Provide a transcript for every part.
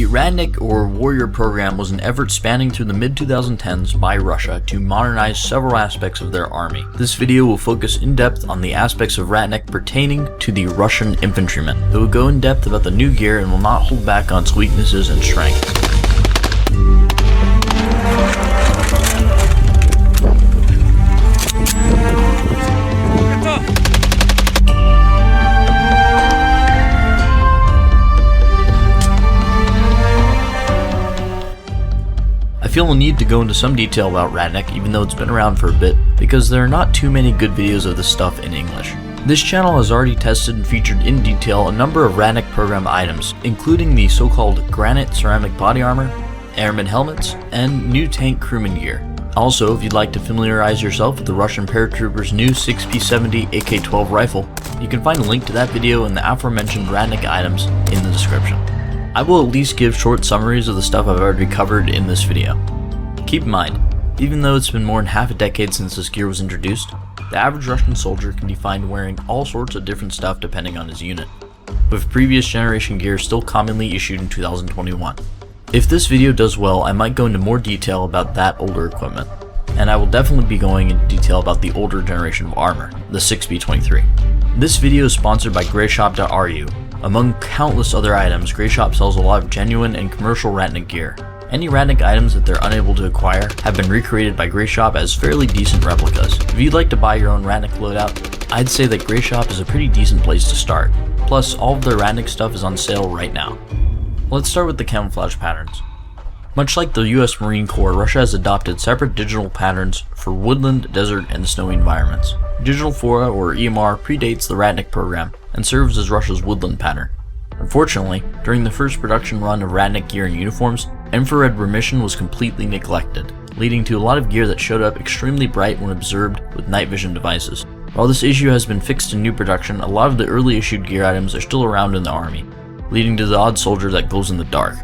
Ratnik or Warrior program was an effort spanning through the mid-2010s by Russia to modernize several aspects of their army. This video will focus in depth on the aspects of Ratnik pertaining to the Russian infantrymen. It will go in depth about the new gear and will not hold back on its weaknesses and strengths. I feel a need to go into some detail about Ratnik, even though it's been around for a bit, because there are not too many good videos of this stuff in English. This channel has already tested and featured in detail a number of Ratnik program items, including the so-called granite ceramic body armor, airman helmets, and new tank crewman gear. Also, if you'd like to familiarize yourself with the Russian paratroopers' new 6P70 AK-12 rifle, you can find a link to that video and the aforementioned Ratnik items in the description. I will at least give short summaries of the stuff I've already covered in this video. Keep in mind, even though it's been more than half a decade since this gear was introduced, the average Russian soldier can be found wearing all sorts of different stuff depending on his unit, with previous generation gear still commonly issued in 2021. If this video does well, I might go into more detail about that older equipment, and I will definitely be going into detail about the older generation of armor, the 6B23. This video is sponsored by grayshop.ru. Among countless other items, Grayshop sells a lot of genuine and commercial Ratnik gear. Any Ratnik items that they're unable to acquire have been recreated by Grayshop as fairly decent replicas. If you'd like to buy your own Ratnik loadout, I'd say that Grayshop is a pretty decent place to start. Plus, all of their Ratnik stuff is on sale right now. Let's start with the camouflage patterns. Much like the US Marine Corps, Russia has adopted separate digital patterns for woodland, desert, and snowy environments. Digital Fora, or EMR, predates the Ratnik program and serves as Russia's woodland pattern. Unfortunately, during the first production run of Ratnik gear and uniforms, infrared remission was completely neglected, leading to a lot of gear that showed up extremely bright when observed with night vision devices. While this issue has been fixed in new production, a lot of the early issued gear items are still around in the army, leading to the odd soldier that glows in the dark.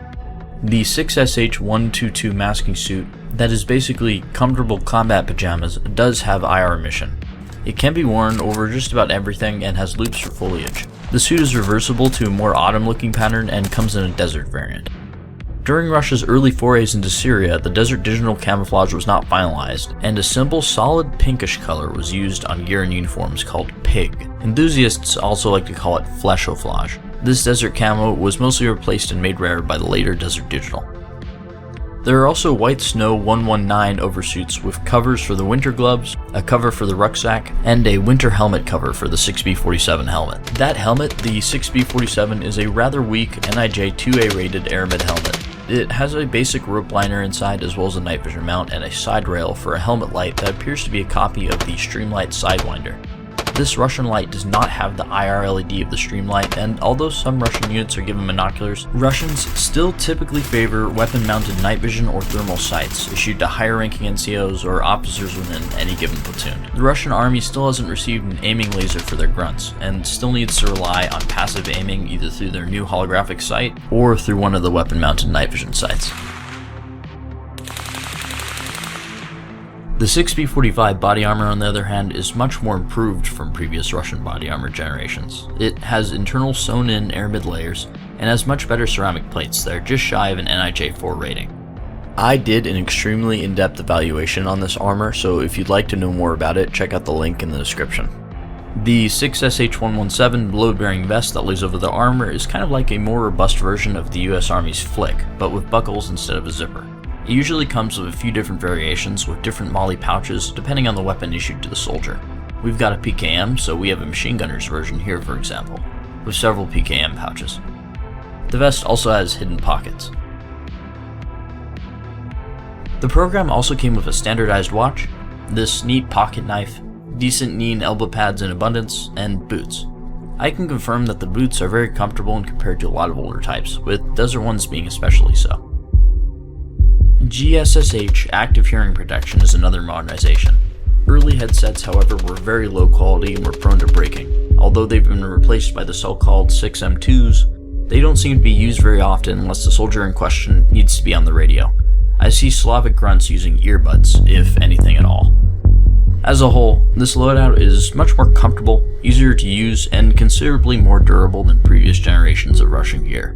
The 6SH122 masking suit, that is basically comfortable combat pajamas, does have IR emission. It can be worn over just about everything and has loops for foliage. The suit is reversible to a more autumn looking pattern and comes in a desert variant. During Russia's early forays into Syria, the desert digital camouflage was not finalized, and a simple solid pinkish color was used on gear and uniforms called pig. Enthusiasts also like to call it fleshoflage. This desert camo was mostly replaced and made rare by the later desert digital. There are also white snow 119 oversuits with covers for the winter gloves, a cover for the rucksack, and a winter helmet cover for the 6B47 helmet. That helmet, the 6B47, is a rather weak NIJ 2A rated airman helmet. It has a basic rope liner inside as well as a night vision mount and a side rail for a helmet light that appears to be a copy of the Streamlight Sidewinder. This Russian light does not have the IR LED of the Streamlight, and although some Russian units are given binoculars, Russians still typically favor weapon-mounted night vision or thermal sights issued to higher-ranking NCOs or officers within any given platoon. The Russian army still hasn't received an aiming laser for their grunts, and still needs to rely on passive aiming either through their new holographic sight or through one of the weapon-mounted night vision sights. The 6B45 body armor, on the other hand, is much more improved from previous Russian body armor generations. It has internal sewn-in air mid layers and has much better ceramic plates that are just shy of an NIJ4 rating. I did an extremely in-depth evaluation on this armor, so if you'd like to know more about it, check out the link in the description. The 6SH117 load-bearing vest that lays over the armor is kind of like a more robust version of the US Army's Flick, but with buckles instead of a zipper. It usually comes with a few different variations with different MOLLE pouches depending on the weapon issued to the soldier. We've got a PKM, so we have a machine gunner's version here for example, with several PKM pouches. The vest also has hidden pockets. The program also came with a standardized watch, this neat pocket knife, decent knee and elbow pads in abundance, and boots. I can confirm that the boots are very comfortable and compared to a lot of older types, with desert ones being especially so. GSSH active hearing protection is another modernization. Early headsets, however, were very low quality and were prone to breaking. Although they've been replaced by the so-called 6M2s, they don't seem to be used very often unless the soldier in question needs to be on the radio. I see Slavic grunts using earbuds, if anything at all. As a whole, this loadout is much more comfortable, easier to use, and considerably more durable than previous generations of Russian gear.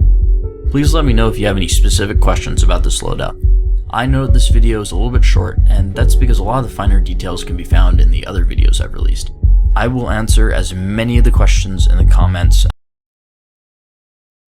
Please let me know if you have any specific questions about this loadout. I know this video is a little bit short, and that's because a lot of the finer details can be found in the other videos I've released. I will answer as many of the questions in the comments